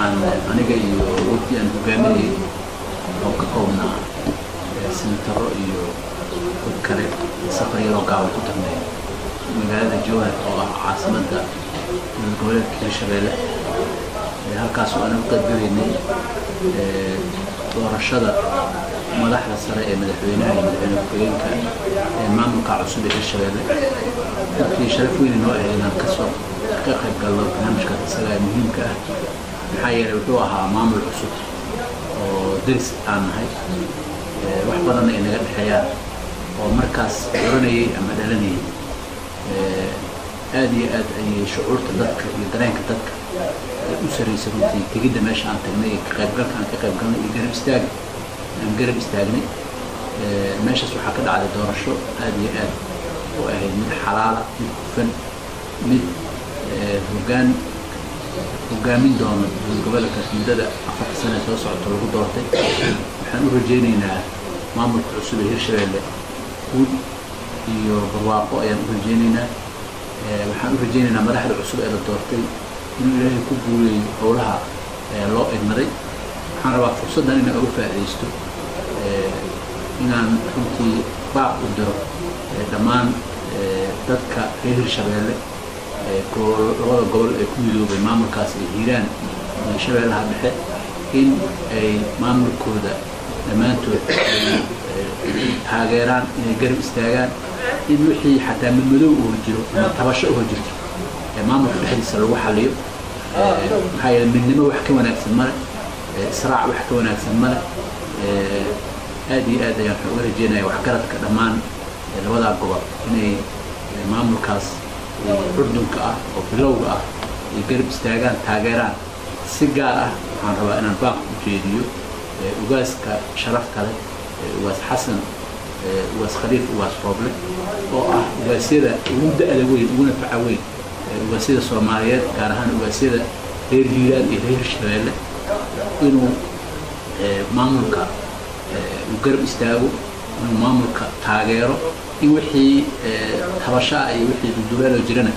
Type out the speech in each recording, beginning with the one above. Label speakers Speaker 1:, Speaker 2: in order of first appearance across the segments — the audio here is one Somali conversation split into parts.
Speaker 1: أنا جاي ودي أن أجاملي أو كقومنا سنتر إيو وكره سفر يلو قاوة كترنا مقالة الجوهر أو عاصمة الجولة كيشبيلة هالكاسو أنا مقدريني ورشدة مدحنا السراء مدحوينها مدحوينك مملكة عصوبة الشبيلة في شرفوين إنه إلى كسر كقب قالوا برنامج كتسلا مهم كحير وتوها معمل عصوب ودرس عن هاي وحبنا إن قد حياة ومركز ورني أما دلني آدي أي شعور تذكر يدرين كتذكر أسري سبتي تجد ماشي عن تجني كقب قال كان كقب قال يجرب استاج يجرب استاجني ماشي سوحة كده على دور الشو آدي وأهل من حلالة من فن من هجان دون الجبل كمدة أخذ سنة توسع طلوع دورتي وحنو رجينا معمل عصبة هيرشلة كود iyo barwaaqo ayaan u rajeenaynaa waxaan u rajeenaynaa madaxda cusub ee la doortay inuu Ilaahay ku guuleeyo howlaha loo idmaray waxaan rabaa fursadan inaan uga faa'iideysto inaan runtii baaq u diro dhammaan dadka reer Hirshabeelle labada gobol ee ku midoobay maamulkaas ee Hiiraan iyo Shabeellaha Dhexe in ay maamulkooda dhammaantood taageeraan inay garab istaagaan in wixii xataa madow oo jiro ama tabasho oo jirto maamulka dhexdiisa lagu xaliyo maxaa yeelay midnimo wax ka wanaagsan male israac wax ka wanaagsan male aad iyo aad ayaan uga rajeynayaa waxgaradka dhammaan labada gobol inay maamulkaas curdunka ah oo bilowga ah ay garab istaagaan taageeraan si gaar ah waxaan rabaa inaan baaq u jeediyo ugaaska sharafta leh ugaas xasan ugaas khaliif ugaas roble oo ah ugaasyada ugu da'da weyn ugu nafaca weyn ugaasyada Soomaaliyeed gaar ahaan ugaasyada reer Hiiraan iyo reer Shabeelle inuu maamulka uu garab istaago inuu maamulka taageero in wixii tabasha iyo wixii duduleelo jirana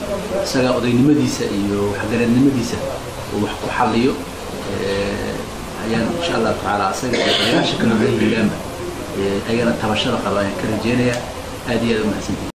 Speaker 1: isaga odaynimadiisa iyo waxgaradnimadiisa uu wax ku xaliyo ayaan insha Allah taala asaga iyo shakana Hiiraan ayana tabashada qabaan ka rajeynaya aad iyo aad u mahadsantahay